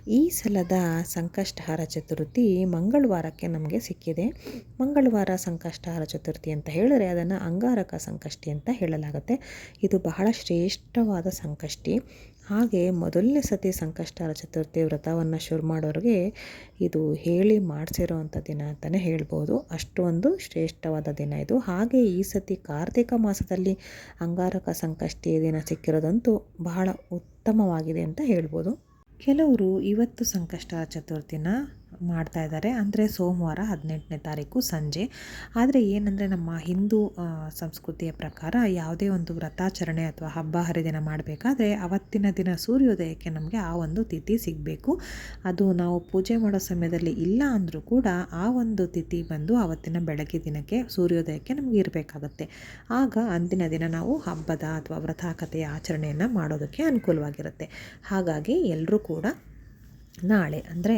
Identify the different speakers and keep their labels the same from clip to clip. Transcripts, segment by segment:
Speaker 1: ಈ ಸಲದ ಸಂಕಷ್ಟಹಾರ ಚತುರ್ಥಿ ಮಂಗಳವಾರಕ್ಕೆ ನಮಗೆ ಸಿಕ್ಕಿದೆ. ಮಂಗಳವಾರ ಸಂಕಷ್ಟಹಾರ ಚತುರ್ಥಿ ಅಂತ ಹೇಳಿದ್ರೆ ಅದನ್ನು ಅಂಗಾರಕ ಸಂಕಷ್ಟಿ ಅಂತ ಹೇಳಲಾಗುತ್ತೆ. ಇದು ಬಹಳ ಶ್ರೇಷ್ಠವಾದ ಸಂಕಷ್ಟಿ. ಹಾಗೆ ಮೊದಲನೇ ಸತಿ ಸಂಕಷ್ಟಹಾರ ಚತುರ್ಥಿ ವ್ರತವನ್ನು ಶುರು ಮಾಡೋರಿಗೆ ಇದು ಹೇಳಿ ಮಾಡಿಸಿರೋ ಅಂಥ ದಿನ ಅಂತಲೇ ಹೇಳ್ಬೋದು. ಅಷ್ಟೊಂದು ಶ್ರೇಷ್ಠವಾದ ದಿನ ಇದು. ಹಾಗೆ ಈ ಸತಿ ಕಾರ್ತಿಕ ಮಾಸದಲ್ಲಿ ಅಂಗಾರಕ ಸಂಕಷ್ಟಿ ದಿನ ಸಿಕ್ಕಿರೋದಂತೂ ಬಹಳ ಉತ್ತಮವಾಗಿದೆ ಅಂತ ಹೇಳ್ಬೋದು. ಕೆಲವರು ಇವತ್ತು ಸಂಕಷ್ಟ ಚತುರ್ಥಿನ ಮಾಡ್ತಾ ಇದ್ದಾರೆ, ಅಂದರೆ ಸೋಮವಾರ 18ನೇ ತಾರೀಕು ಸಂಜೆ. ಆದರೆ ಏನಂದರೆ ನಮ್ಮ ಹಿಂದೂ ಸಂಸ್ಕೃತಿಯ ಪ್ರಕಾರ ಯಾವುದೇ ಒಂದು ವ್ರತಾಚರಣೆ ಅಥವಾ ಹಬ್ಬ ಹರಿದಿನ ಮಾಡಬೇಕಾದ್ರೆ ಅವತ್ತಿನ ದಿನ ಸೂರ್ಯೋದಯಕ್ಕೆ ನಮಗೆ ಆ ಒಂದು ತಿಥಿ ಸಿಗಬೇಕು. ಅದು ನಾವು ಪೂಜೆ ಮಾಡೋ ಸಮಯದಲ್ಲಿ ಇಲ್ಲ ಅಂದರೂ ಕೂಡ ಆ ಒಂದು ತಿಥಿ ಬಂದು ಅವತ್ತಿನ ಬೆಳಗ್ಗೆ ದಿನಕ್ಕೆ ಸೂರ್ಯೋದಯಕ್ಕೆ ನಮಗೆ ಇರಬೇಕಾಗತ್ತೆ. ಆಗ ಅಂದಿನ ದಿನ ನಾವು ಹಬ್ಬದ ಅಥವಾ ವ್ರತಾಕತೆಯ ಆಚರಣೆಯನ್ನು ಮಾಡೋದಕ್ಕೆ ಅನುಕೂಲವಾಗಿರುತ್ತೆ. ಹಾಗಾಗಿ ಎಲ್ಲರೂ ಕೂಡ ನಾಳೆ ಅಂದರೆ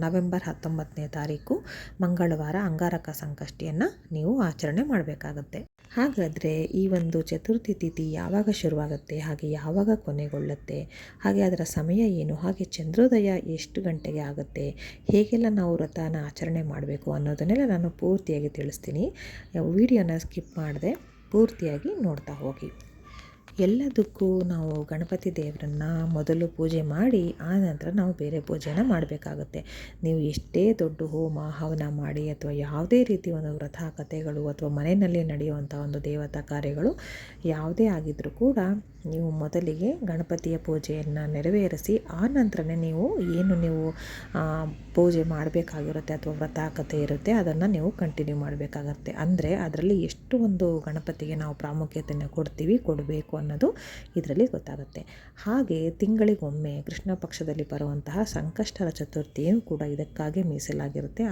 Speaker 1: ನವೆಂಬರ್ 19ನೇ ತಾರೀಕು ಮಂಗಳವಾರ ಅಂಗಾರಕ ಸಂಕಷ್ಟಿಯನ್ನು ನೀವು ಆಚರಣೆ ಮಾಡಬೇಕಾಗತ್ತೆ. ಹಾಗಾದರೆ ಈ ಒಂದು ಚತುರ್ಥಿ ತಿಥಿ ಯಾವಾಗ ಶುರುವಾಗುತ್ತೆ, ಹಾಗೆ ಯಾವಾಗ ಕೊನೆಗೊಳ್ಳುತ್ತೆ, ಹಾಗೆ ಅದರ ಸಮಯ ಏನು, ಹಾಗೆ ಚಂದ್ರೋದಯ ಎಷ್ಟು ಗಂಟೆಗೆ ಆಗುತ್ತೆ, ಹೇಗೆಲ್ಲ ನಾವು ವ್ರತನ ಆಚರಣೆ ಮಾಡಬೇಕು ಅನ್ನೋದನ್ನೆಲ್ಲ ನಾನು ಪೂರ್ತಿಯಾಗಿ ತಿಳಿಸ್ತೀನಿ. ವಿಡಿಯೋನ ಸ್ಕಿಪ್ ಮಾಡದೆ ಪೂರ್ತಿಯಾಗಿ ನೋಡ್ತಾ ಹೋಗಿ. ಎಲ್ಲದಕ್ಕೂ ನಾವು ಗಣಪತಿ ದೇವರನ್ನು ಮೊದಲು ಪೂಜೆ ಮಾಡಿ ಆನಂತರ ನಾವು ಬೇರೆ ಪೂಜೆನ ಮಾಡಬೇಕಾಗುತ್ತೆ. ನೀವು ಎಷ್ಟೇ ದೊಡ್ಡ ಹೋಮ ಹವನ ಮಾಡಿ ಅಥವಾ ಯಾವುದೇ ರೀತಿ ಒಂದು ವ್ರತ ಕಥೆಗಳು ಅಥವಾ ಮನೆಯಲ್ಲಿ ನಡೆಯುವಂಥ ಒಂದು ದೇವತಾ ಕಾರ್ಯಗಳು ಯಾವುದೇ ಆಗಿದ್ದರೂ ಕೂಡ ನೀವು ಮೊದಲಿಗೆ ಗಣಪತಿಯ ಪೂಜೆಯನ್ನು ನೆರವೇರಿಸಿ ಆನಂತರನೇ ನೀವು ಪೂಜೆ ಮಾಡಬೇಕಾಗಿರುತ್ತೆ ಅಥವಾ ವ್ರತ ಕಥೆ ಇರುತ್ತೆ ಅದನ್ನು ನೀವು ಕಂಟಿನ್ಯೂ ಮಾಡಬೇಕಾಗತ್ತೆ. ಅಂದರೆ ಅದರಲ್ಲಿ ಎಷ್ಟು ಒಂದು ಗಣಪತಿಗೆ ನಾವು ಪ್ರಾಮುಖ್ಯತೆಯನ್ನು ಕೊಡಬೇಕು ಅನ್ನೋದು ಇದರಲ್ಲಿ ಗೊತ್ತಾಗುತ್ತೆ. ಹಾಗೆ ತಿಂಗಳಿಗೊಮ್ಮೆ ಕೃಷ್ಣ ಪಕ್ಷದಲ್ಲಿ ಬರುವಂತಹ ಸಂಕಷ್ಟಹರ ಚತುರ್ಥಿಯೂ ಕೂಡ ಇದಕ್ಕಾಗಿ ಮೀಸಲಾಗಿರುತ್ತೆ.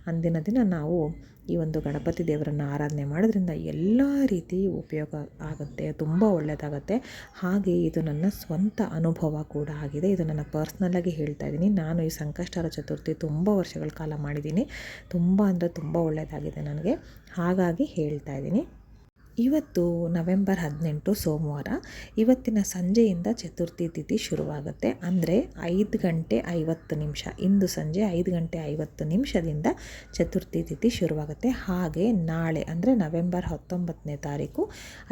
Speaker 1: ಅಂದಿನ ದಿನ ನಾವು ಈ ಒಂದು ಗಣಪತಿ ದೇವರನ್ನು ಆರಾಧನೆ ಮಾಡೋದ್ರಿಂದ ಎಲ್ಲ ರೀತಿ ಉಪಯೋಗ ಆಗುತ್ತೆ, ತುಂಬ ಒಳ್ಳೆಯದಾಗುತ್ತೆ. ಹಾಗೆ ಇದು ನನ್ನ ಸ್ವಂತ ಅನುಭವ ಕೂಡ ಆಗಿದೆ. ಇದು ನನ್ನ ಪರ್ಸ್ನಲ್ಲಾಗಿ ಹೇಳ್ತಾ ಇದ್ದೀನಿ. ನಾನು ಈ ಸಂಕಷ್ಟಹರ ಚತುರ್ಥಿ ತುಂಬ ವರ್ಷಗಳ ಕಾಲ ಮಾಡಿದ್ದೀನಿ. ತುಂಬ ಅಂದರೆ ತುಂಬ ಒಳ್ಳೆಯದಾಗಿದೆ ನನಗೆ, ಹಾಗಾಗಿ ಹೇಳ್ತಾ ಇದ್ದೀನಿ. ಇವತ್ತು ನವೆಂಬರ್ 18 ಸೋಮವಾರ. ಇವತ್ತಿನ ಸಂಜೆಯಿಂದ ಚತುರ್ಥಿ ತಿಥಿ ಶುರುವಾಗುತ್ತೆ. ಅಂದರೆ 5 ಗಂಟೆ 50 ನಿಮಿಷ, ಇಂದು ಸಂಜೆ 5 ಗಂಟೆ 50 ನಿಮಿಷದಿಂದ ಚತುರ್ಥಿ ತಿಥಿ ಶುರುವಾಗುತ್ತೆ. ಹಾಗೆ ನಾಳೆ ಅಂದರೆ ನವೆಂಬರ್ 19ನೇ ತಾರೀಕು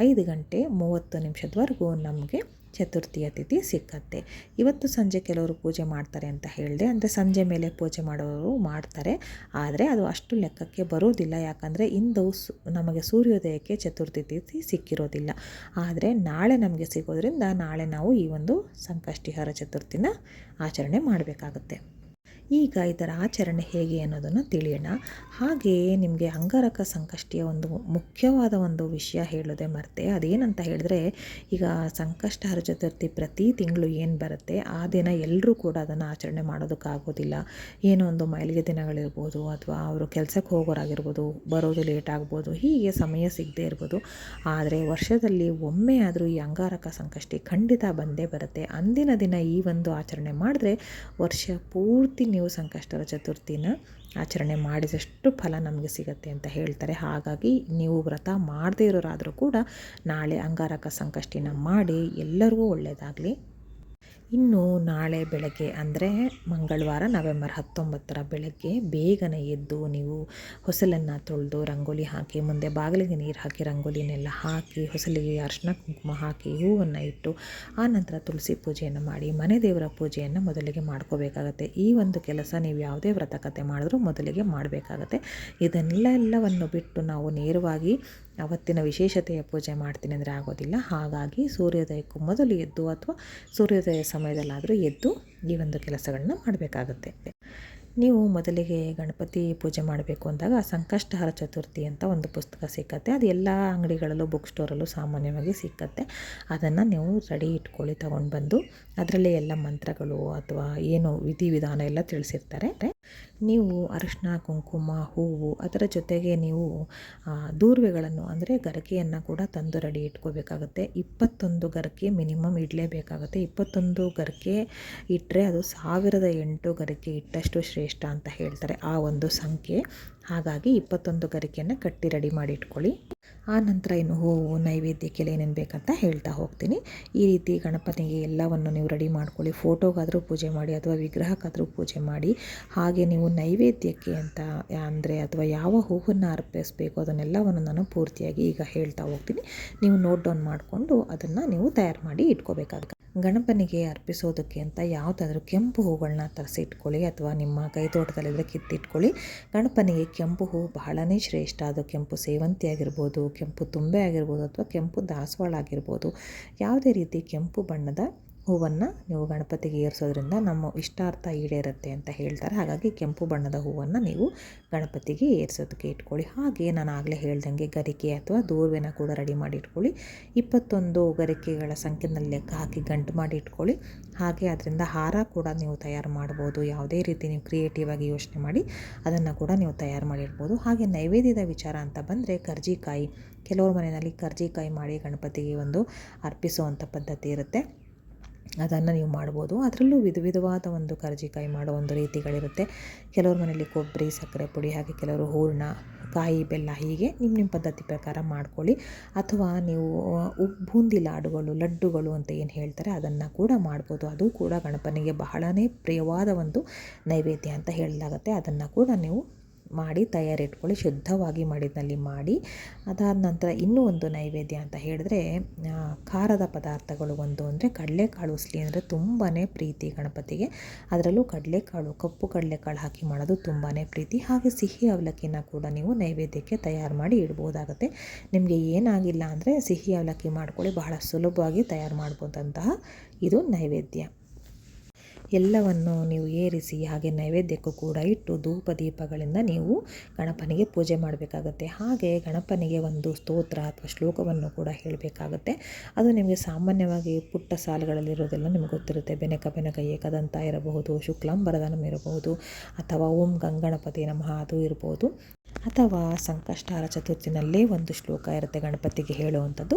Speaker 1: 5 ಗಂಟೆ 30 ನಿಮಿಷದವರೆಗೂ ನಮಗೆ ಚತುರ್ಥಿಯ ತಿಥಿ ಸಿಕ್ಕತ್ತೆ. ಇವತ್ತು ಸಂಜೆ ಕೆಲವರು ಪೂಜೆ ಮಾಡ್ತಾರೆ ಅಂತ ಹೇಳಿದೆ, ಅಂದರೆ ಸಂಜೆ ಮೇಲೆ ಪೂಜೆ ಮಾಡೋರು ಮಾಡ್ತಾರೆ. ಆದರೆ ಅದು ಅಷ್ಟು ಲೆಕ್ಕಕ್ಕೆ ಬರೋದಿಲ್ಲ, ಯಾಕಂದರೆ ಇಂದು ನಮಗೆ ಸೂರ್ಯೋದಯಕ್ಕೆ ಚತುರ್ಥಿ ತಿಥಿ ಸಿಕ್ಕಿರೋದಿಲ್ಲ. ಆದರೆ ನಾಳೆ ನಮಗೆ ಸಿಗೋದ್ರಿಂದ ನಾಳೆ ನಾವು ಈ ಒಂದು ಸಂಕಷ್ಟಿಹಾರ ಚತುರ್ಥಿನ ಆಚರಣೆ ಮಾಡಬೇಕಾಗುತ್ತೆ. ಈಗ ಇದರ ಆಚರಣೆ ಹೇಗೆ ಅನ್ನೋದನ್ನು ತಿಳಿಯೋಣ. ಹಾಗೆ ನಿಮಗೆ ಅಂಗಾರಕ ಸಂಕಷ್ಟಿಯ ಒಂದು ಮುಖ್ಯವಾದ ಒಂದು ವಿಷಯ ಹೇಳೋದೇ ಮರೆತೆ. ಅದೇನಂತ ಹೇಳಿದ್ರೆ, ಈಗ ಸಂಕಷ್ಟಹರ ಚತುರ್ಥಿ ಪ್ರತಿ ತಿಂಗಳು ಏನು ಬರುತ್ತೆ ಆ ದಿನ ಎಲ್ಲರೂ ಕೂಡ ಅದನ್ನು ಆಚರಣೆ ಮಾಡೋದಕ್ಕಾಗೋದಿಲ್ಲ. ಏನೋ ಒಂದು ಮೈಲಿಗೆ ದಿನಗಳಿರ್ಬೋದು ಅಥವಾ ಅವರು ಕೆಲಸಕ್ಕೆ ಹೋಗೋರಾಗಿರ್ಬೋದು, ಬರೋದು ಲೇಟ್ ಆಗ್ಬೋದು, ಹೀಗೆ ಸಮಯ ಸಿಗದೇ ಇರ್ಬೋದು. ಆದರೆ ವರ್ಷದಲ್ಲಿ ಒಮ್ಮೆ ಆದರೂ ಈ ಅಂಗಾರಕ ಸಂಕಷ್ಟಿ ಖಂಡಿತ ಬಂದೇ ಬರುತ್ತೆ. ಅಂದಿನ ದಿನ ಈ ಒಂದು ಆಚರಣೆ ಮಾಡಿದ್ರೆ ವರ್ಷ ಪೂರ್ತಿ ನೀವು ಸಂಕಷ್ಟಹರ ಚತುರ್ಥಿನ ಆಚರಣೆ ಮಾಡಿದಷ್ಟು ಫಲ ನಮಗೆ ಸಿಗುತ್ತೆ ಅಂತ ಹೇಳ್ತಾರೆ. ಹಾಗಾಗಿ ನೀವು ವ್ರತ ಮಾಡದೇ ಇರೋರಾದರೂ ಕೂಡ ನಾಳೆ ಅಂಗಾರಕ ಸಂಕಷ್ಟಿನ ಮಾಡಿ ಎಲ್ಲರಿಗೂ ಒಳ್ಳೆಯದಾಗಲಿ. ಇನ್ನು ನಾಳೆ ಬೆಳಗ್ಗೆ ಅಂದರೆ ಮಂಗಳವಾರ ನವೆಂಬರ್ 19ರ ಬೆಳಗ್ಗೆ ಬೇಗನೆ ಎದ್ದು ನೀವು ಹೊಸಲನ್ನು ತೊಳೆದು ರಂಗೋಲಿ ಹಾಕಿ, ಮುಂದೆ ಬಾಗಿಲಿಗೆ ನೀರು ಹಾಕಿ ರಂಗೋಲಿನೆಲ್ಲ ಹಾಕಿ, ಹೊಸಲಿಗೆ ಅರಿಶಿನ ಕುಂಕುಮ ಹಾಕಿ ಹೂವನ್ನು ಇಟ್ಟು ಆನಂತರ ತುಳಸಿ ಪೂಜೆಯನ್ನು ಮಾಡಿ ಮನೆ ದೇವರ ಪೂಜೆಯನ್ನು ಮೊದಲಿಗೆ ಮಾಡ್ಕೋಬೇಕಾಗತ್ತೆ. ಈ ಒಂದು ಕೆಲಸ ನೀವು ಯಾವುದೇ ವ್ರತಕತೆ ಮಾಡಿದ್ರೂ ಮೊದಲಿಗೆ ಮಾಡಬೇಕಾಗತ್ತೆ. ಇದನ್ನೆಲ್ಲವನ್ನು ಬಿಟ್ಟು ನಾವು ನೇರವಾಗಿ ಅವತ್ತಿನ ವಿಶೇಷತೆಯ ಪೂಜೆ ಮಾಡ್ತೀನಿ ಅಂದರೆ ಆಗೋದಿಲ್ಲ. ಹಾಗಾಗಿ ಸೂರ್ಯೋದಯಕ್ಕೂ ಮೊದಲು ಎದ್ದು ಅಥವಾ ಸೂರ್ಯೋದಯ ಸಮಯದಲ್ಲಾದರೂ ಎದ್ದು ಈ ಒಂದು ಕೆಲಸಗಳನ್ನ ಮಾಡಬೇಕಾಗತ್ತೆ. ನೀವು ಮೊದಲಿಗೆ ಗಣಪತಿ ಪೂಜೆ ಮಾಡಬೇಕು ಅಂದಾಗ ಸಂಕಷ್ಟಹರ ಚತುರ್ಥಿ ಅಂತ ಒಂದು ಪುಸ್ತಕ ಸಿಕ್ಕತ್ತೆ. ಅದು ಎಲ್ಲ ಅಂಗಡಿಗಳಲ್ಲೂ ಬುಕ್ ಸ್ಟೋರಲ್ಲೂ ಸಾಮಾನ್ಯವಾಗಿ ಸಿಕ್ಕತ್ತೆ. ಅದನ್ನು ನೀವು ರೆಡಿ ಇಟ್ಕೊಳ್ಳಿ, ತೊಗೊಂಡು ಬಂದು ಅದರಲ್ಲೇ ಎಲ್ಲ ಮಂತ್ರಗಳು ಅಥವಾ ಏನು ವಿಧಿವಿಧಾನ ಎಲ್ಲ ತಿಳಿಸಿರ್ತಾರೆ. ನೀವು ಅರಿಶಿನ ಕುಂಕುಮ ಹೂವು ಅದರ ಜೊತೆಗೆ ನೀವು ದೂರ್ವೆಗಳನ್ನು ಅಂದರೆ ಗರಿಕೆಯನ್ನು ಕೂಡ ತಂದು ರೆಡಿ ಇಟ್ಕೋಬೇಕಾಗುತ್ತೆ. 21 ಗರಿಕೆ ಮಿನಿಮಮ್ ಇಡಲೇಬೇಕಾಗುತ್ತೆ. 21 ಗರಿಕೆ ಇಟ್ಟರೆ ಅದು 1008 ಗರಿಕೆ ಇಟ್ಟಷ್ಟು ಶ್ರೇಷ್ಠ ಅಂತ ಹೇಳ್ತಾರೆ ಆ ಒಂದು ಸಂಖ್ಯೆ. ಹಾಗಾಗಿ 21 ಗರಿಕೆಯನ್ನು ಕಟ್ಟಿ ರೆಡಿ ಮಾಡಿ ಇಟ್ಕೊಳ್ಳಿ. ಆ ನಂತರ ಇನ್ನು ಹೂವು ನೈವೇದ್ಯಕ್ಕೆಲ್ಲ ಏನೇನು ಬೇಕಂತ ಹೇಳ್ತಾ ಹೋಗ್ತೀನಿ. ಈ ರೀತಿ ಗಣಪತಿಗೆ ಎಲ್ಲವನ್ನು ನೀವು ರೆಡಿ ಮಾಡ್ಕೊಳ್ಳಿ. ಫೋಟೋಗಾದರೂ ಪೂಜೆ ಮಾಡಿ ಅಥವಾ ವಿಗ್ರಹಕ್ಕಾದರೂ ಪೂಜೆ ಮಾಡಿ. ಹಾಗೆ ನೀವು ನೈವೇದ್ಯಕ್ಕೆ ಅಂತ ಅಂದರೆ ಅಥವಾ ಯಾವ ಹೂವನ್ನು ಅರ್ಪಿಸಬೇಕು ಅದನ್ನೆಲ್ಲವನ್ನು ನಾನು ಪೂರ್ತಿಯಾಗಿ ಈಗ ಹೇಳ್ತಾ ಹೋಗ್ತೀನಿ. ನೀವು ನೋಟ್ ಡೌನ್ ಮಾಡಿಕೊಂಡು ಅದನ್ನು ನೀವು ತಯಾರು ಮಾಡಿ ಇಟ್ಕೋಬೇಕಾಗುತ್ತೆ. ಗಣಪನಿಗೆ ಅರ್ಪಿಸೋದಕ್ಕೆ ಅಂತ ಯಾವುದಾದ್ರೂ ಕೆಂಪು ಹೂಗಳನ್ನ ತರಿಸಿಟ್ಕೊಳ್ಳಿ ಅಥವಾ ನಿಮ್ಮ ಕೈ ತೋಟದಲ್ಲಿದ್ದರೆ ಕಿತ್ತಿಟ್ಕೊಳ್ಳಿ. ಗಣಪನಿಗೆ ಕೆಂಪು ಹೂ ಬಹಳನೇ ಶ್ರೇಷ್ಠ. ಅದು ಕೆಂಪು ಸೇವಂತಿ ಆಗಿರ್ಬೋದು, ಕೆಂಪು ತುಂಬೆ ಆಗಿರ್ಬೋದು ಅಥವಾ ಕೆಂಪು ದಾಸವಾಳ ಆಗಿರ್ಬೋದು. ಯಾವುದೇ ರೀತಿ ಕೆಂಪು ಬಣ್ಣದ ಹೂವನ್ನು ನೀವು ಗಣಪತಿಗೆ ಏರಿಸೋದ್ರಿಂದ ನಮ್ಮ ಇಷ್ಟಾರ್ಥ ಈಡೇರುತ್ತೆ ಅಂತ ಹೇಳ್ತಾರೆ. ಹಾಗಾಗಿ ಕೆಂಪು ಬಣ್ಣದ ಹೂವನ್ನು ನೀವು ಗಣಪತಿಗೆ ಏರಿಸೋದಕ್ಕೆ ಇಟ್ಕೊಳ್ಳಿ. ಹಾಗೆ ನಾನು ಆಗಲೇ ಹೇಳ್ದಂಗೆ ಗರಿಕೆ ಅಥವಾ ದೂರ್ವೆನ ಕೂಡ ರೆಡಿ ಮಾಡಿ ಇಟ್ಕೊಳ್ಳಿ. 21 ಗರಿಕೆಗಳ ಸಂಖ್ಯೆನಲ್ಲಿ ಲೆಕ್ಕ ಹಾಕಿ ಗಂಟು ಮಾಡಿ ಇಟ್ಕೊಳ್ಳಿ. ಹಾಗೆ ಅದರಿಂದ ಹಾರ ಕೂಡ ನೀವು ತಯಾರು ಮಾಡ್ಬೋದು. ಯಾವುದೇ ರೀತಿ ನೀವು ಕ್ರಿಯೇಟಿವ್ ಆಗಿ ಯೋಚನೆ ಮಾಡಿ ಅದನ್ನು ಕೂಡ ನೀವು ತಯಾರು ಮಾಡಿಡ್ಬೋದು. ಹಾಗೆ ನೈವೇದ್ಯದ ವಿಚಾರ ಅಂತ ಬಂದರೆ ಕರ್ಜಿಕಾಯಿ, ಕೆಲವ್ರ ಮನೆಯಲ್ಲಿ ಕರ್ಜಿಕಾಯಿ ಮಾಡಿ ಗಣಪತಿಗೆ ಒಂದು ಅರ್ಪಿಸುವಂಥ ಪದ್ಧತಿ ಇರುತ್ತೆ. ಅದನ್ನು ನೀವು ಮಾಡ್ಬೋದು. ಅದರಲ್ಲೂ ವಿಧವಾದ ಒಂದು ಕರ್ಜಿಕಾಯಿ ಮಾಡೋ ಒಂದು ರೀತಿಗಳಿರುತ್ತೆ. ಕೆಲವ್ರ ಮನೇಲಿ ಕೊಬ್ಬರಿ, ಸಕ್ಕರೆ ಪುಡಿ, ಹಾಗೆ ಕೆಲವರು ಹೂರಣ, ಕಾಯಿ, ಬೆಲ್ಲ ಹೀಗೆ ನಿಮ್ಮ ಪದ್ಧತಿ ಪ್ರಕಾರ ಮಾಡ್ಕೊಳ್ಳಿ. ಅಥವಾ ನೀವು ಬೂಂದಿ ಲಾಡುಗಳು, ಲಡ್ಡುಗಳು ಅಂತ ಏನು ಹೇಳ್ತಾರೆ ಅದನ್ನು ಕೂಡ ಮಾಡ್ಬೋದು. ಅದು ಕೂಡ ಗಣಪನಿಗೆ ಬಹಳನೇ ಪ್ರಿಯವಾದ ಒಂದು ನೈವೇದ್ಯ ಅಂತ ಹೇಳಲಾಗುತ್ತೆ. ಅದನ್ನು ಕೂಡ ನೀವು ಮಾಡಿ ತಯಾರಿಟ್ಕೊಳ್ಳಿ. ಶುದ್ಧವಾಗಿ ಮಾಡಿದ್ನಲ್ಲಿ ಮಾಡಿ. ಅದಾದ ನಂತರ ಇನ್ನೂ ಒಂದು ನೈವೇದ್ಯ ಅಂತ ಹೇಳಿದ್ರೆ ಖಾರದ ಪದಾರ್ಥಗಳು ಒಂದು ಅಂದರೆ ಕಡಲೆಕಾಳು ಉಸ್ಲಿ ಅಂದರೆ ತುಂಬಾ ಪ್ರೀತಿ ಗಣಪತಿಗೆ. ಅದರಲ್ಲೂ ಕಡಲೆಕಾಳು, ಕಪ್ಪು ಕಡಲೆಕಾಳು ಹಾಕಿ ಮಾಡೋದು ತುಂಬಾ ಪ್ರೀತಿ. ಹಾಗೆ ಸಿಹಿ ಅವಲಕ್ಕಿನ ಕೂಡ ನೀವು ನೈವೇದ್ಯಕ್ಕೆ ತಯಾರು ಮಾಡಿ ಇಡ್ಬೋದಾಗುತ್ತೆ. ನಿಮಗೆ ಏನಾಗಿಲ್ಲ ಅಂದರೆ ಸಿಹಿ ಅವಲಕ್ಕಿ ಮಾಡ್ಕೊಳ್ಳಿ. ಬಹಳ ಸುಲಭವಾಗಿ ತಯಾರು ಮಾಡ್ಬೋದಂತಹ ಇದು ನೈವೇದ್ಯ. ಎಲ್ಲವನ್ನು ನೀವು ಏರಿಸಿ ಹಾಗೆ ನೈವೇದ್ಯಕ್ಕೂ ಕೂಡ ಇಟ್ಟು ಧೂಪ ದೀಪಗಳಿಂದ ನೀವು ಗಣಪನಿಗೆ ಪೂಜೆ ಮಾಡಬೇಕಾಗತ್ತೆ. ಹಾಗೆ ಗಣಪನಿಗೆ ಒಂದು ಸ್ತೋತ್ರ ಅಥವಾ ಶ್ಲೋಕವನ್ನು ಕೂಡ ಹೇಳಬೇಕಾಗತ್ತೆ. ಅದು ನಿಮಗೆ ಸಾಮಾನ್ಯವಾಗಿ ಪುಟ್ಟ ಸಾಲುಗಳಲ್ಲಿರೋದೆಲ್ಲ ನಿಮಗೆ ಗೊತ್ತಿರುತ್ತೆ. ಬೆನಕ ಬೆನಕ ಏಕದಂತ ಇರಬಹುದು, ಶುಕ್ಲಾಂಬರದನಂ ಇರಬಹುದು, ಅಥವಾ ಓಂ ಗಂಗಣಪತಿ ನಮಃ ಅದು ಇರ್ಬೋದು. ಅಥವಾ ಸಂಕಷ್ಟಹಾರ ಚತುರ್ಥಿನಲ್ಲೇ ಒಂದು ಶ್ಲೋಕ ಇರುತ್ತೆ ಗಣಪತಿಗೆ ಹೇಳುವಂಥದ್ದು.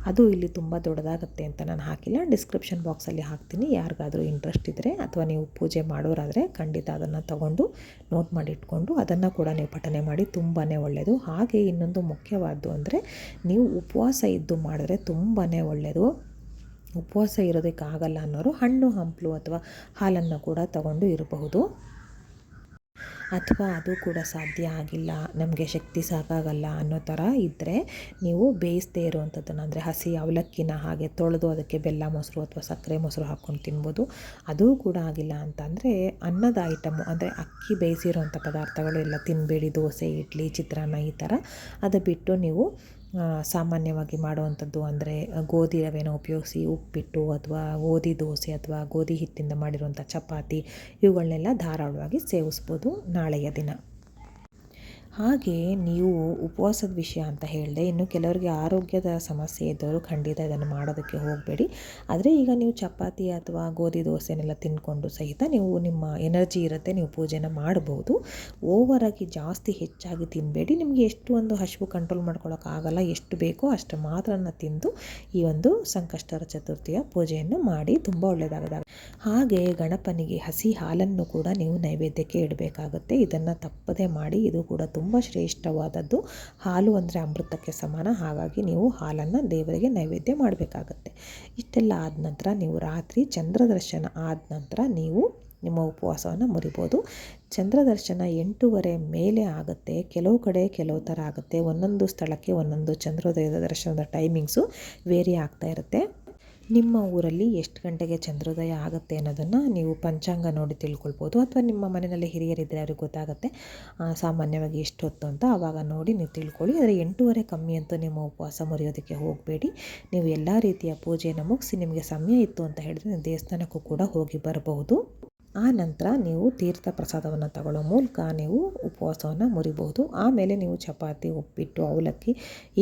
Speaker 1: ಅದು ಇಲ್ಲಿ ತುಂಬ ದೊಡ್ಡದಾಗುತ್ತೆ ಅಂತ ನಾನು ಹಾಕಿಲ್ಲ, ಡಿಸ್ಕ್ರಿಪ್ಷನ್ ಬಾಕ್ಸಲ್ಲಿ ಹಾಕ್ತೀನಿ. ಯಾರಿಗಾದರೂ ಇಂಟ್ರೆಸ್ಟ್ ಇದ್ದರೆ ಅಥವಾ ನೀವು ಪೂಜೆ ಮಾಡೋರಾದರೆ ಖಂಡಿತ ಅದನ್ನು ತಗೊಂಡು ನೋಟ್ ಮಾಡಿ ಇಟ್ಕೊಂಡು ಅದನ್ನು ಕೂಡ ನೀವು ಪಠನೆ ಮಾಡಿ, ತುಂಬಾ ಒಳ್ಳೆಯದು. ಹಾಗೆ ಇನ್ನೊಂದು ಮುಖ್ಯವಾದ್ದು ಅಂದರೆ ನೀವು ಉಪವಾಸ ಇದ್ದು ಮಾಡಿದ್ರೆ ತುಂಬಾ ಒಳ್ಳೆಯದು. ಉಪವಾಸ ಇರೋದಕ್ಕಾಗಲ್ಲ ಅನ್ನೋರು ಹಣ್ಣು ಹಂಪಲು ಅಥವಾ ಹಾಲನ್ನು ಕೂಡ ತಗೊಂಡು ಇರಬಹುದು. ಅಥವಾ ಅದು ಕೂಡ ಸಾಧ್ಯ ಆಗಿಲ್ಲ, ನಮಗೆ ಶಕ್ತಿ ಸಾಕಾಗಲ್ಲ ಅನ್ನೋ ಥರ ಇದ್ದರೆ ನೀವು ಬೇಯಿಸದೇ ಇರುವಂಥದ್ದನ್ನು ಅಂದರೆ ಹಸಿ ಅವಲಕ್ಕಿನ ಹಾಗೆ ತೊಳೆದು ಅದಕ್ಕೆ ಬೆಲ್ಲ ಮೊಸರು ಅಥವಾ ಸಕ್ಕರೆ ಮೊಸರು ಹಾಕ್ಕೊಂಡು ತಿನ್ಬೋದು. ಅದೂ ಕೂಡ ಆಗಿಲ್ಲ ಅಂತಂದರೆ ಅನ್ನದ ಐಟಮು ಅಂದರೆ ಅಕ್ಕಿ ಬೇಯಿಸಿರೋಂಥ ಪದಾರ್ಥಗಳು ಎಲ್ಲ ತಿನ್ನಬೇಡಿ. ದೋಸೆ, ಇಡ್ಲಿ, ಚಿತ್ರಾನ್ನ ಈ ಥರ. ಅದು ಬಿಟ್ಟು ನೀವು ಸಾಮಾನ್ಯವಾಗಿ ಮಾಡುವಂಥದ್ದು ಅಂದರೆ ಗೋಧಿ ರವೆನ ಉಪಯೋಗಿಸಿ ಉಪ್ಪಿಟ್ಟು ಅಥವಾ ಗೋಧಿ ದೋಸೆ ಅಥವಾ ಗೋಧಿ ಹಿಟ್ಟಿಂದ ಮಾಡಿರುವಂಥ ಚಪಾತಿ ಇವುಗಳನ್ನೆಲ್ಲ ಧಾರಾಳವಾಗಿ ಸೇವಿಸ್ಬೋದು ನಾಳೆಯ ದಿನ. ಹಾಗೆ ನೀವು ಉಪವಾಸದ ವಿಷಯ ಅಂತ ಹೇಳಿದೆ. ಇನ್ನು ಕೆಲವರಿಗೆ ಆರೋಗ್ಯದ ಸಮಸ್ಯೆ ಇದ್ದವರು ಖಂಡಿತ ಇದನ್ನು ಮಾಡೋದಕ್ಕೆ ಹೋಗಬೇಡಿ. ಆದರೆ ಈಗ ನೀವು ಚಪಾತಿ ಅಥವಾ ಗೋಧಿ ದೋಸೆನೆಲ್ಲ ತಿಂದ್ಕೊಂಡು ಸಹಿತ ನೀವು ನಿಮ್ಮ ಎನರ್ಜಿ ಇರುತ್ತೆ, ನೀವು ಪೂಜೆನ ಮಾಡ್ಬೋದು. ಓವರಾಗಿ ಜಾಸ್ತಿ ಹೆಚ್ಚಾಗಿ ತಿನ್ನಬೇಡಿ. ನಿಮಗೆ ಎಷ್ಟು ಒಂದು ಹಸಿವು ಕಂಟ್ರೋಲ್ ಮಾಡ್ಕೊಳ್ಳೋಕ್ಕಾಗಲ್ಲ, ಎಷ್ಟು ಬೇಕೋ ಅಷ್ಟು ಮಾತ್ರನ ತಿಂದು ಈ ಒಂದು ಸಂಕಷ್ಟಹರ ಚತುರ್ಥಿಯ ಪೂಜೆಯನ್ನು ಮಾಡಿ. ತುಂಬ ಒಳ್ಳೆಯದಾಗದಾಗ ಹಾಗೆ ಗಣಪನಿಗೆ ಹಸಿ ಹಾಲನ್ನು ಕೂಡ ನೀವು ನೈವೇದ್ಯಕ್ಕೆ ಇಡಬೇಕಾಗುತ್ತೆ. ಇದನ್ನು ತಪ್ಪದೇ ಮಾಡಿ. ಇದು ಕೂಡ ತುಂಬ ಶ್ರೇಷ್ಠವಾದದ್ದು. ಹಾಲು ಅಂದರೆ ಅಮೃತಕ್ಕೆ ಸಮಾನ. ಹಾಗಾಗಿ ನೀವು ಹಾಲನ್ನು ದೇವರಿಗೆ ನೈವೇದ್ಯ ಮಾಡಬೇಕಾಗತ್ತೆ. ಇಷ್ಟೆಲ್ಲ ಆದ ನಂತರ ನೀವು ರಾತ್ರಿ ಚಂದ್ರ ದರ್ಶನ ಆದ ನಂತರ ನೀವು ನಿಮ್ಮ ಉಪವಾಸವನ್ನು ಮುರಿಬೋದು. ಚಂದ್ರ ದರ್ಶನ 8:30 ಮೇಲೆ ಆಗುತ್ತೆ. ಕೆಲವು ಕಡೆ ಕೆಲವು ಥರ ಆಗುತ್ತೆ. ಒಂದೊಂದು ಸ್ಥಳಕ್ಕೆ ಒಂದೊಂದು ಚಂದ್ರೋದಯದ ದರ್ಶನದ ಟೈಮಿಂಗ್ಸು ವೇರಿ ಆಗ್ತಾ ಇರುತ್ತೆ. ನಿಮ್ಮ ಊರಲ್ಲಿ ಎಷ್ಟು ಗಂಟೆಗೆ ಚಂದ್ರೋದಯ ಆಗುತ್ತೆ ಅನ್ನೋದನ್ನು ನೀವು ಪಂಚಾಂಗ ನೋಡಿ ತಿಳ್ಕೊಳ್ಬೋದು. ಅಥವಾ ನಿಮ್ಮ ಮನೆಯಲ್ಲಿ ಹಿರಿಯರಿದ್ದರೆ ಅವ್ರಿಗೆ ಗೊತ್ತಾಗುತ್ತೆ ಸಾಮಾನ್ಯವಾಗಿ ಎಷ್ಟು ಹೊತ್ತು ಅಂತ. ಆವಾಗ ನೋಡಿ ನೀವು ತಿಳ್ಕೊಳ್ಳಿ. ಆದರೆ 8:30 ಕಮ್ಮಿ ಅಂತೂ ನಿಮ್ಮ ಉಪವಾಸ ಮುರಿಯೋದಕ್ಕೆ ಹೋಗಬೇಡಿ. ನೀವು ಎಲ್ಲ ರೀತಿಯ ಪೂಜೆಯನ್ನು ಮುಗಿಸಿ ನಿಮಗೆ ಸಮಯ ಇತ್ತು ಅಂತ ಹೇಳಿದ್ರೆ ನೀವು ದೇವಸ್ಥಾನಕ್ಕೂ ಕೂಡ ಹೋಗಿ ಬರಬಹುದು. ಆ ನಂತರ ನೀವು ತೀರ್ಥ ಪ್ರಸಾದವನ್ನು ತಗೊಳ್ಳೋ ಮೂಲಕ ನೀವು ಉಪವಾಸವನ್ನು ಮುರಿಬಹುದು. ಆಮೇಲೆ ನೀವು ಚಪಾತಿ, ಉಪ್ಪಿಟ್ಟು, ಅವಲಕ್ಕಿ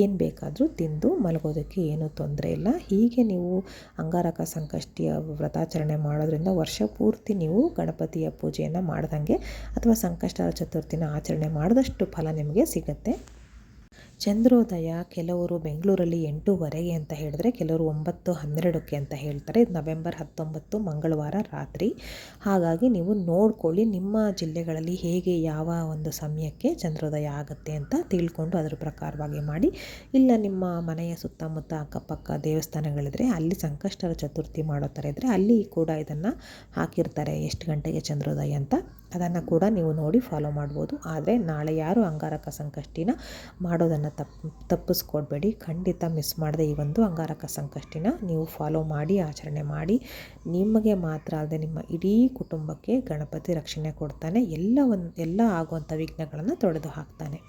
Speaker 1: ಏನು ಬೇಕಾದರೂ ತಿಂದು ಮಲಗೋದಕ್ಕೆ ಏನೂ ತೊಂದರೆ ಇಲ್ಲ. ಹೀಗೆ ನೀವು ಅಂಗಾರಕ ಸಂಕಷ್ಟಿಯ ವ್ರತಾಚರಣೆ ಮಾಡೋದ್ರಿಂದ ವರ್ಷ ಪೂರ್ತಿ ನೀವು ಗಣಪತಿಯ ಪೂಜೆಯನ್ನು ಮಾಡ್ದಂಗೆ ಅಥವಾ ಸಂಕಷ್ಟಹರ ಚತುರ್ಥಿನ ಆಚರಣೆ ಮಾಡಿದಷ್ಟು ಫಲ ನಿಮಗೆ ಸಿಗುತ್ತೆ. ಚಂದ್ರೋದಯ ಕೆಲವರು ಬೆಂಗಳೂರಲ್ಲಿ 8:15 ಅಂತ ಹೇಳಿದ್ರೆ, ಕೆಲವರು 9:12ಕ್ಕೆ ಅಂತ ಹೇಳ್ತಾರೆ. ಇದು ನವೆಂಬರ್ 19 ಮಂಗಳವಾರ ರಾತ್ರಿ. ಹಾಗಾಗಿ ನೀವು ನೋಡ್ಕೊಳ್ಳಿ ನಿಮ್ಮ ಜಿಲ್ಲೆಗಳಲ್ಲಿ ಹೇಗೆ ಯಾವ ಒಂದು ಸಮಯಕ್ಕೆ ಚಂದ್ರೋದಯ ಆಗುತ್ತೆ ಅಂತ ತಿಳ್ಕೊಂಡು ಅದರ ಪ್ರಕಾರವಾಗಿ ಮಾಡಿ. ಇಲ್ಲ ನಿಮ್ಮ ಮನೆಯ ಸುತ್ತಮುತ್ತ ಅಕ್ಕಪಕ್ಕ ದೇವಸ್ಥಾನಗಳಿದ್ರೆ ಅಲ್ಲಿ ಸಂಕಷ್ಟರ ಚತುರ್ಥಿ ಮಾಡೋ ಥರ ಇದ್ದರೆ ಅಲ್ಲಿ ಕೂಡ ಇದನ್ನು ಹಾಕಿರ್ತಾರೆ, ಎಷ್ಟು ಗಂಟೆಗೆ ಚಂದ್ರೋದಯ ಅಂತ. ಅದನ್ನು ಕೂಡ ನೀವು ನೋಡಿ ಫಾಲೋ ಮಾಡ್ಬೋದು. ಆದರೆ ನಾಳೆ ಯಾರು ಅಂಗಾರಕ ಸಂಕಷ್ಟಿನ ಮಾಡೋದನ್ನು ತಪ್ಪಿಸ್ಕೊಡ್ಬೇಡಿ. ಖಂಡಿತ ಮಿಸ್ ಮಾಡದೆ ಈ ಒಂದು ಅಂಗಾರಕ ಸಂಕಷ್ಟಿನ ನೀವು ಫಾಲೋ ಮಾಡಿ ಆಚರಣೆ ಮಾಡಿ. ನಿಮಗೆ ಮಾತ್ರ ಅಲ್ಲದೆ ನಿಮ್ಮ ಇಡೀ ಕುಟುಂಬಕ್ಕೆ ಗಣಪತಿ ರಕ್ಷಣೆ ಕೊಡ್ತಾನೆ. ಎಲ್ಲ ಆಗುವಂಥ ವಿಘ್ನಗಳನ್ನು ತೊಡೆದು ಹಾಕ್ತಾನೆ.